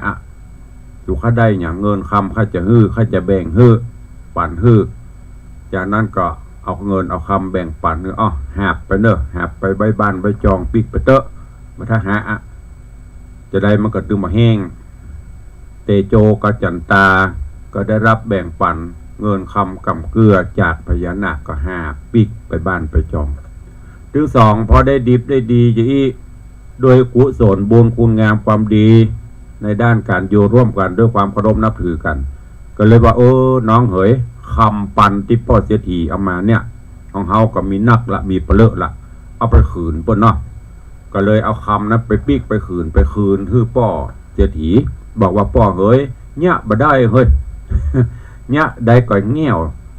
อยู่ข้าได้อย่างเงินคำข้าจะข้าจะแบ่งปั่นจากนั้นก็เอาเงินเอาคำแบ่งปั่นหาบไปเนอะหาบไปใบบ้านใบจองปิกไปเตอะบ่ถ้าหาจะได้มันก็ตึงมาแห้งเตโจกับจันตาก็ได้รับแบ่งปันเงินคำกำเกลือจากพญานาคก็หาปิกไปบ้านไปจองถึงสองพอได้ดิบได้ดีจะโดยกุศลบุญคุณงามความดีในด้านการอยู่ร่วมกันด้วยความเคารพนับถือกันก็เลยว่าน้องเหยคำปันที่พ่อเสียทีเอามาเนี่ยของเฮาก็มีนักละมีเปลือกละเอาไปขืนเปิ้นเนาะก็เลยเอาคำนั้นไปปิกไปขืนคือพ่อเสียทีบอกว่าพ่อเหยเนี่ยบ่ได้เฮ้ย เนี่ยได้ก็แง่ว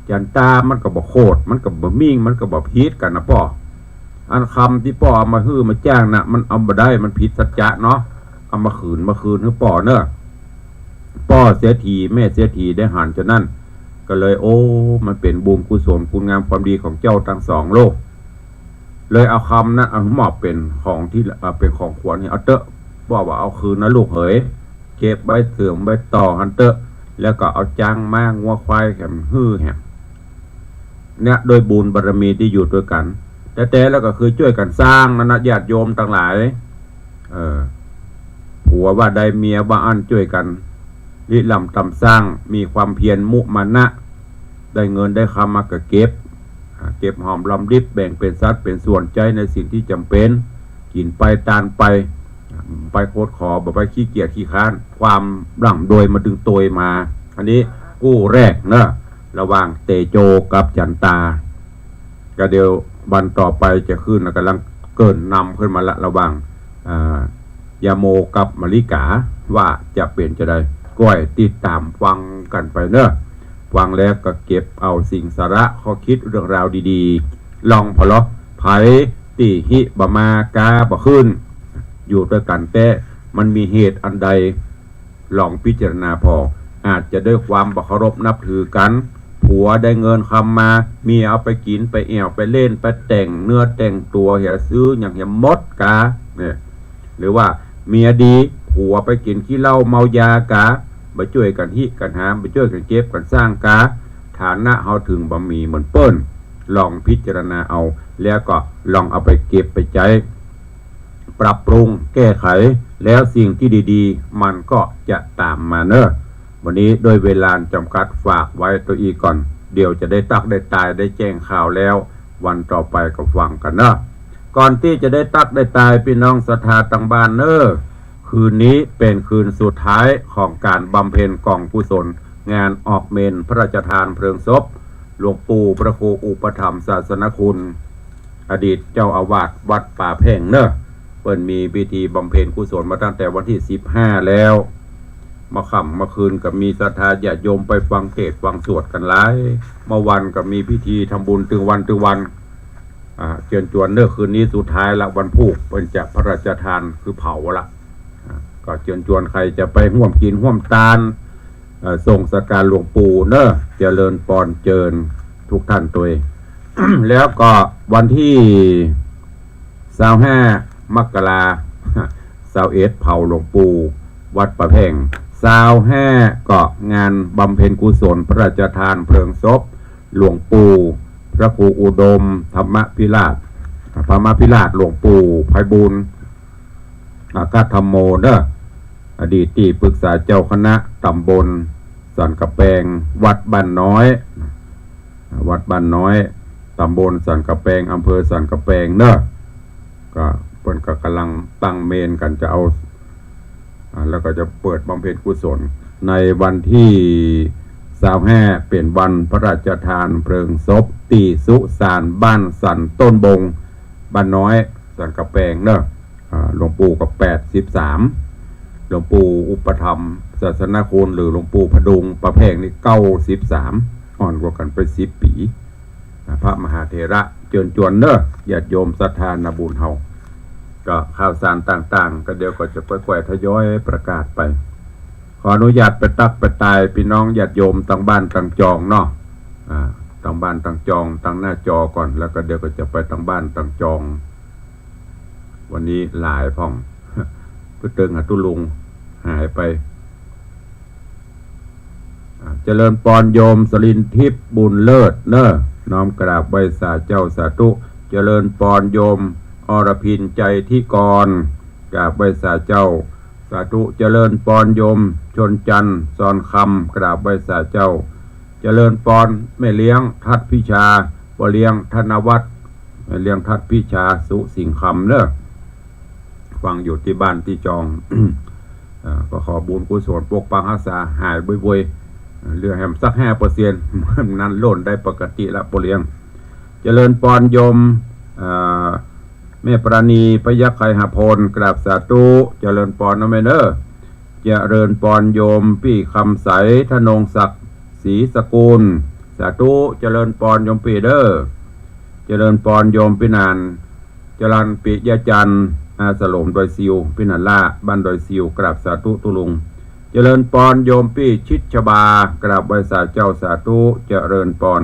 จันตามันก็บ่โคตรมันก็บ่มิ่งมันก็บ่พีดกันนะพ่ออันคำที่พ่อเอามามาจ้างนะมันเอาบ่ได้มันผิดสัจจะเนาะเอามาคืนคือพ่อเนอะพ่อเสียทีแม่เสียทีได้หันจนนั่นก็เลยมันเป็นบุญกุศลคุณงามความดีของเจ้าทั้งสองโลกเลยเอาคำนั้นเอาหมอบเป็นของที่เป็นของขวัญนี่เอาเตอะบอกว่าเอาคืนนะลูกเหยเก็บใบเสื่อมใบต่อหันเตอะแล้วก็เอาจ้างม้างัวควายแหมแหมเนี่ยโดยบุญบารมีที่อยู่ด้วยกันแต่แล้วก็คือช่วยกันสร้างนะญาติโยมทั้งหลายผัวว่าใดเมียว่าอันช่วยกันริลำตำสร้างมีความเพียรมุมานะได้เงินได้คำมาก็เก็บหอมรำริบแบ่งเป็นสัดเป็นส่วนใจในสิ่งที่จำเป็นกินไปตานไปโคตรขอบ่ไปขี้เกียจขี้ค้านความร่ำโดยมาดึงตัวมาอันนี้กู้แรกเนอะระหว่างเตโจกับจันตาก็เดี๋ยววันต่อไปจะขึ้นกำลังเกินนำขึ้นมาละระหว่างยาโมกับมลิกาว่าจะเปลี่ยนจะได้ก้อยติดตามฟังกันไปเนอะฟังแล้วก็เก็บเอาสิ่งสาระข้อคิดเรื่องราวดีๆลองพอลไผติหิบมากาบ่ขึ้นอยู่ด้วยกันแต่มันมีเหตุอันใดลองพิจารณาพออาจจะด้วยความเคารพนับถือกันผัวได้เงินคำมาเมียเอาไปกินไปแอวไปเล่นไปแต่งเนื้อแต่งตัวเหียซื้ออย่างเหียมดกาเนี่ยหรือว่าเมียดีผัวไปกินขี้เหล้าเมายากาไปช่วยกันกันหามไปช่วยกันเก็บกันสร้างกาฐานะเฮาถึงบะหมี่เหมือนเปิ้นลองพิจารณาเอาแล้วก็ลองเอาไปเก็บไปใจปรับปรุงแก้ไขแล้วสิ่งที่ดีๆมันก็จะตามมาเนอะวันนี้โดยเวลาจำกัดฝากไว้ตัวอีกก่อนเดี๋ยวจะได้ตักได้ตายได้แจ้งข่าวแล้ววันต่อไปก็ฟังกันเนอะก่อนที่จะได้ตักได้ตายพี่น้องศรัทธาต่างบ้านเนอะคืนนี้เป็นคืนสุดท้ายของการบำเพ็ญกองกุศลงานออกเมนพระราชทานเพลิงศพหลวงปู่พระครูอุปถัมภ์ศาสนคุณอดีตเจ้าอาวาสวัดป่าแพ่งเนอะเปิ้นมีพิธีบำเพ็ญกุศลมาตั้งแต่วันที่15แล้วมาค่ำมาคืนกับมีศรัทธาญาติโยมไปฟังเทศน์ฟังสวดกันหลายเมื่อวันก็มีพิธีทำบุญถึงวันเชิญชวนเนอะคืนนี้สุดท้ายละวันพุธเป็นจะพระราชทานคือเผาละก็เชิญชวนใครจะไปร่วมกินร่วมทานส่งสักการหลวงปู่เนอะเจริญปอนเจิญทุกท่านตัว แล้วก็วันที่25 มกรา21เผาหลวงปู่วัดประแพง25ก็งานบำเพ็ญกุศลพระราชทานเพลิงศพหลวงปู่พระครูอุดมธรรมพิราชหลวงปู่ไพบูลย์กาธรรมโมเนอะอดีตที่ปรึกษาเจ้าคณะตำบลสันกะแปงวัดบ้านน้อยต ตำบลสันกะแปงอำเภอสันกะแปงเนอะก็เพิ่นก็กำลังตั้งเมนกันจะเอาแล้วก็จะเปิดบำเพ็ญกุศลในวันที่25เป็นวันพระราชทานเพลิงศพตีสุสานบ้านสันต้นบงบ้านน้อยสันกะแปงเนอะหลวงปู่กับ83หลวงปู่อุปถัมภ์ศาสนคุณหรือหลวงปู่พดุงประแพงนี่93อ่อนกว่ากันไป10 ปีพระมหาเถระเจิญจวนเนอะญาติโยมศรัทธานาบุญเฮาก็ข่าวสารต่างๆก็เดี๋ยวก็จะค่อยๆทยอยประกาศไปขออนุญาตไปตักไปตายพี่น้องญาติโยมตั้งบ้านตั้งจองเนาะตั้งบ้านตั้งจองตั้งหน้าจอก่อนแล้วก็เดี๋ยวก็จะไปตั้งบ้านตั้งจองวันนี้หลายพ่องก็เติงหาตุลุงหายไปเจริญปอนโยมสลินทิพย์บุญเลิศเนอะน้อมกราบไหว้สาเจ้าสาธุเจริญปอนโยมอรพินใจที่กรกราบไหว้สาเจ้าสาธุเจริญปอนโยมชนจันทร์สอนคำกราบไหว้สาเจ้าเจริญปอนแม่เลี้ยงทัดพิชาบ่เลี้ยงธนวัฒน์แม่เลี้ยงทัดพิชาสุสิงคำเนอะฟังอยู่ที่บ้านที่จอง ก็ขอบุญกุศลปกปักรักษาหายบ่อยๆเหลือแหมสัก5%นั้นโล่นได้ปกติละบ่เลี้ยงเจริญปอนโยมแม่ปราณีพยัคฆ์ไคหพลกราบสาธุเจริญปอนนะแม่เนอเจริญปอนโยมพี่คำใสธนงศักดิ์ศรีสกุลสาธุเจริญปอนโยมพี่เด้อเจริญปอนโยมพี่นานจรัญปิยจันทร์อาสลมดอยซิวพี่นันล่าบ้านดอยซิวกราบสาธุตุลุงเจริญปอนโยมพี่ชิดชบากราบไหว้สาเจ้าสาธุเจริญปอน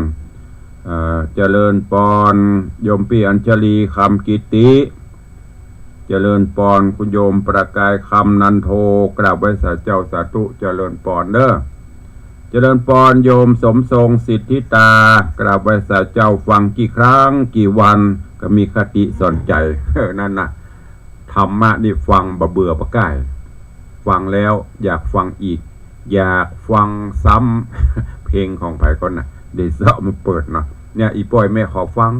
เจริญปอนโยมพี่อัญชลีคำกิติเจริญปอนคุณโยมประกายคำนันโทกราบไหว้สาเจ้าสาธุเจริญปอนเด้อเจริญปอนโยมสมทรงสิทธิตากราบไหว้สาเจ้าฟังกี่ครั้งกี่วันก็มีคติสอนใจนั่นนะธรรมะนี่ฟังบ่เบื่อบ่ก่ายฟังแล้วอยากฟังอีกอยากฟังซ้ำเพลงของไผก่อนนะเดี๋ยวเสาะมาเปิดเนาะเนี่ยอีป่อยแม่ขอฟัง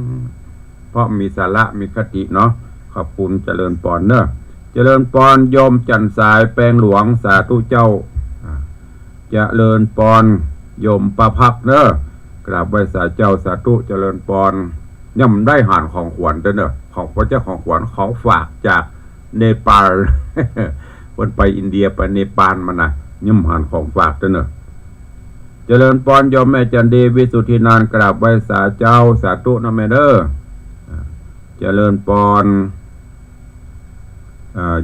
เพราะมีสาระมีคติเนาะขอบคุณเจริญปอนเนอะเจริญปอนโยมจันสายแปลงหลวงสาธุเจ้าเจริญปอนโยมประภักเนอะกราบไหว้สาเจ้าสาธุเจริญปอนย่ำได้หานของขวัญเด้อเนอะของพระเจ้าของขวัญของฝากจากเนปาล คนไปอินเดียไปเนปาลมานะย่ำหานของฝากเด้อเนอะเจริญปอนโยมแม่จันดีวิสุทธินานกราบไหว้สาเจ้าสาธุนะแม่เด้อเจริญปอน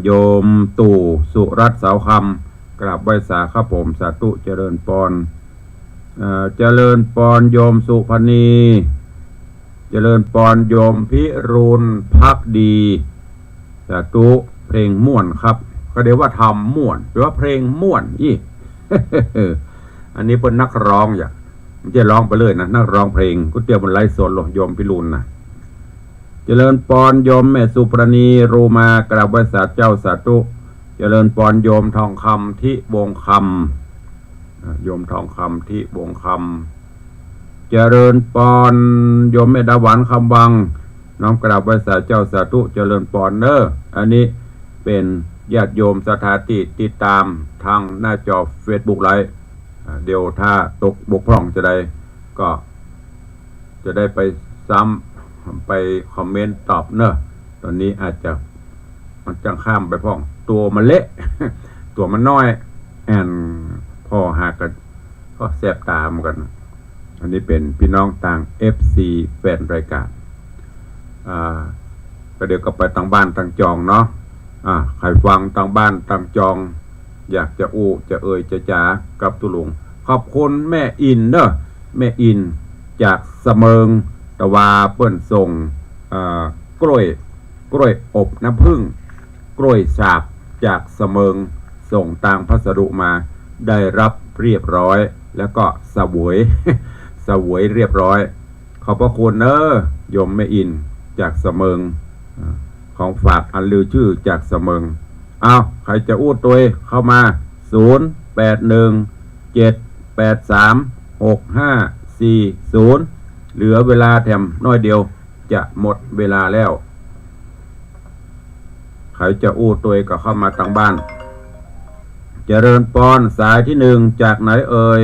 โยมตู่สุรัตน์เสาคำกราบไหว้สาข้าผมสาธุเจริญปอนเจริญปอนโยมสุพณีเจริญปอนโยมพิรุณพักดีสาธุเพลงม่วนครับก็เดี๋ยวว่าทำม่วนหรือว่าเพลงม่วนอี อันนี้เป็นนักร้องอย่าไม่ใช่ร้องไปเลยนะนักร้องเพลงก็เตรียมบนไลฟ์สดหรอโยมพิรุณนะเจริญปอนโยมแม่สุปรณีรูมากราบไหว้สาเจ้าสาธุเจริญปอนโยมทองคำที่วงคำโยมทองคำที่วงคำเจริญปอนโยมแม่ดาหวานคำวังน้อมกราบไหว้สาเจ้าสาธุเจริญปอนเนออันนี้เป็นญาติโยมสถาติดตามทางหน้าจอ Facebook ไลฟ์เดี๋ยวถ้าตกบกพร่องจะได้ไปซ้ำไปคอมเมนต์ตอบเนอะตอนนี้อาจจะมันจังข้ามไปพ่องตัวมันเละ ตัวมันน้อยแอนพ่อหากันก็แสบตาเหมือนกันอันนี้เป็นพี่น้องต่าง FC แฟนรายการก็เดี๋ยวก็ไปต่างบ้านต่างจองเนาะใครฟังต่างบ้านต่างจองอยากจะอู้จะเอ่ยจะจ๋ากับตุลุงขอบคุณแม่อินเนอะแม่อินจากเสมิงตะวาเปิ้นส่งกล้วยอบน้ำผึ้งกล้วยสาบจากเสมิงส่งต่างพัสดุมาได้รับเรียบร้อยแล้วก็เสวยเรียบร้อยขอบพระคุณเนอะโยมแม่อินจากเสมิงของฝากอันลือชื่อจากเสมิงเอาใครจะอู้ตัวเข้ามา0817836540 เหลือเวลาแถมน้อยเดียวจะหมดเวลาแล้วใครจะอู้ตัวก็เข้ามาตั้งบ้านเจริญปอนสายที่หนึ่งจากไหนเอ่ย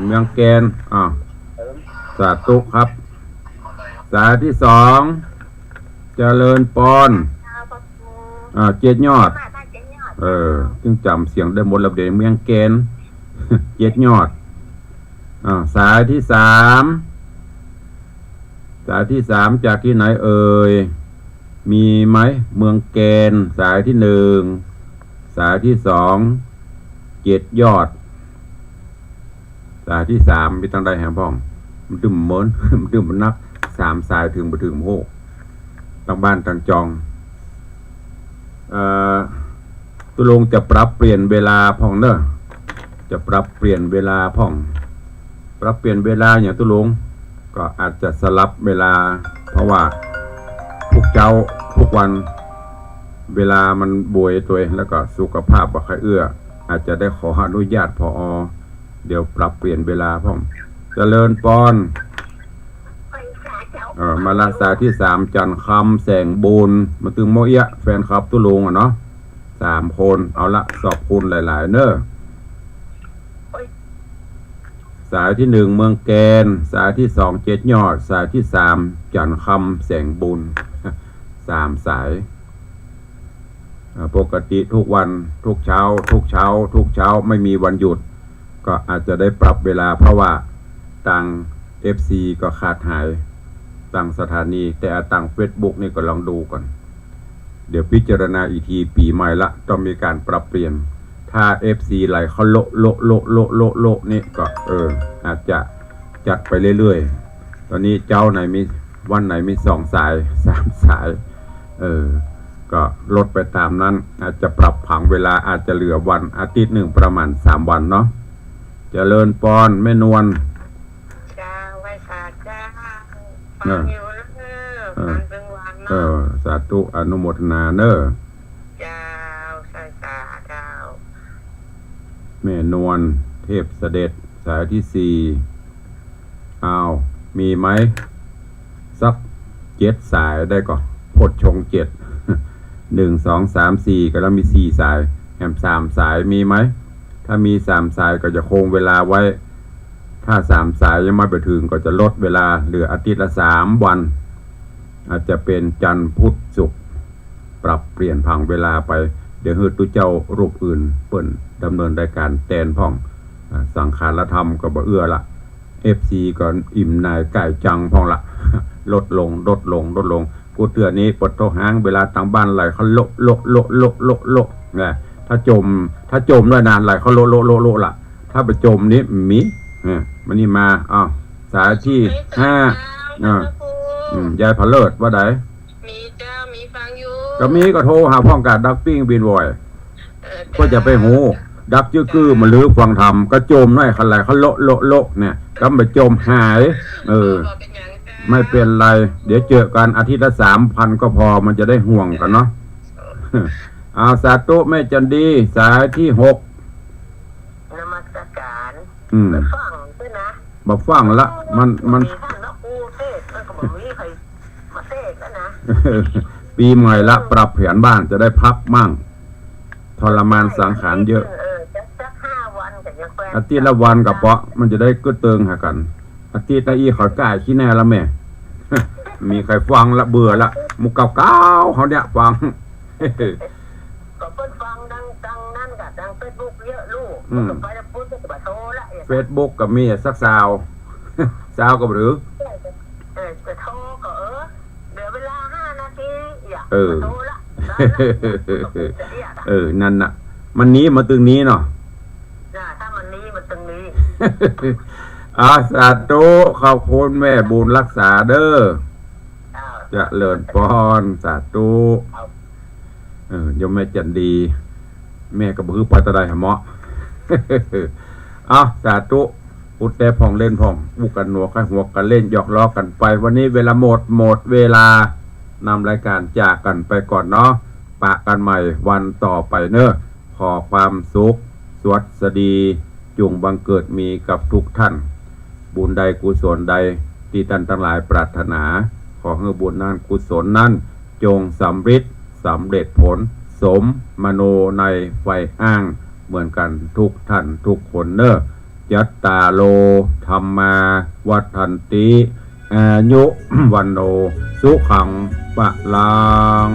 เมืองแกนสาธุครับสายที่สองเจริญปอนเจ็ดยอดจึงจำเสียงได้หมดระเบียเมืองแกนเจ็ดยอดสายที่สามจากที่ไหนเอ่ยมีไหมเมืองแกนสายที่หนึ่งสายที่สองเจ็ดยอดสายที่สามมีตั้งได้แห่งพ่องมันตึมเหมือนมันตึมมันนักสามสายถึงไปถึงโหตั้งบ้านตั้งจองตุลงจะปรับเปลี่ยนเวลาพ่องเนอะจะปรับเปลี่ยนเวลาพ่องปรับเปลี่ยนเวลาอย่างตุลงก็อาจจะสลับเวลาเพราะว่าทุกวันเวลามันบวยตัวแล้วก็สุขภาพบ่ค่อยเอื้ออาจจะได้ขออนุญาตพอเดี๋ยวปรับเปลี่ยนเวลาพ่องเจริญปอนมาละสายที่สามจันคำแสงบูนมาตึงโมเอะแฟนคลับตุลงเนาะ3 คนเอาละสอบคุณหลายๆเนอะสายที่หนึ่งเมืองแกนสายที่สองเจ็ดยอดสายที่สามจันคำแสงบุญ3 สายปกติทุกวันทุกเช้าไม่มีวันหยุดก็อาจจะได้ปรับเวลาเพราะว่าต่าง FC ก็ขาดหายต่างสถานีแต่ต่าง Facebook นี่ก็ลองดูก่อนเดี๋ยวพิจารณาอีกทีปีใหม่ละต้องมีการปรับเปลี่ยนถ้า FC ไหลเขาโละนี่ก็อาจจะจัดไปเรื่อยๆตอนนี้เจ้าไหนมีวันไหนมี2 สาย3 สายก็ลดไปตามนั้นอาจจะปรับผังเวลาอาจจะเหลือวันอาทิตย์หนึ่งประมาณ3 วันเนาะเจริญปอนแม่นวลจ้าไว้สาจ้าฟังอยู่นะฟังเป็นวันเนอะสาธุอนุโมทนาเนอะเจ้าสาเจ้าแม่นวลเทพเสด็จสายที่4มีไหมสัก7 สายได้ก่อนพดชง7 1 2 3 4ก็แล้วมี4 สายแถม3 สายมีไหมถ้ามี3 สายก็จะคงเวลาไว้ถ้า3 สายยังไม่ไปถึงก็จะลดเวลาเหลืออาทิตย์ละ3 วันอาจจะเป็นจันทร์พุธศุกร์ปรับเปลี่ยนผังเวลาไปเดี๋ยวตุเจ้ารูปอื่นเปิ่นดำเนินรายการแทนพ่องสังขารธรรมก็บ่เอื้อละ FC ก็อิ่มนายไก่จังพ่องละลดลงกูเตือนนี้ปวดโตหางเวลาต่างบ้านไหลเขาโละเนี่ยถ้าจมด้วยนานไหลเขาโละละถ้าไปจมนี้มีมันนี่มาสายที่5ยายพะเลิศว่าไดมีเจ้ามีฟังอยู่ก็โทรหาพ่องการดักปิ้งบินวอยก็จะไปหูดักจื้อมันลือฟังทำก็จมน้อยคันไหลเขาโละเนี่ยก็ไปจมหายไม่เป็นไรเดี๋ยวเจอกันอาทิตย์ละ 3,000 ก็พอมันจะได้ห่วงกันเนาะสาธุแม่จันดีสายที่6นมัสการฟังด้วยนะบ่ฟังละมันปีใหม่ละปรับแผนบ้านจะได้พักมั่งทรมานสังขารเยอะอาทิตย์ละวันกับเปาะมันจะได้กึดเติงหากันอาทิตย์ละอีเขาก่ายขี้แน่ละแม่ มีใครฟังละเบื่อละมุกเก่าเขาเนี่ยฟังก็เพิ่นฟังดังนั่นกับดังเฟซบุ๊กเยอะลูกไปแล้วพูดกับโทรละเฟซบุ๊กกับมีสักซาวกับหรือจะโทรก็เดี๋ยวเวลา5 นาทีโทรละนั่นน่ะมันนี้มาตึงนี้เนาะถ้ามันนี้มันตึงนี้สาธุขอบคุณแม่บุญรักษาเด้อจะเลิศพรสาธุยมแม่จันดีแม่ก็บ่คือปล่อยตะไดหาเหมาะสาธุพุทธแต่พ่องเล่นพ่องบุกกันหนัวค่อยหัวกันเล่นหยอกล้อกันไปวันนี้เวลาหมดเวลานำรายการจากกันไปก่อนเนาะปะกันใหม่วันต่อไปเนอะขอความสุขสวัสดีจงบังเกิดมีกับทุกท่าน บุญใดกุศลใดที่ท่านทั้งหลายปรารถนาขอให้บุญนั้นกุศลนั้นจงสำฤทธิ์สำเร็จผลสมมโนในไฟอ้างเหมือนกันทุกท่านทุกคนเนอะยัตตาโลธรรมาวัฏันติอายุวันโนสุขังปะลัง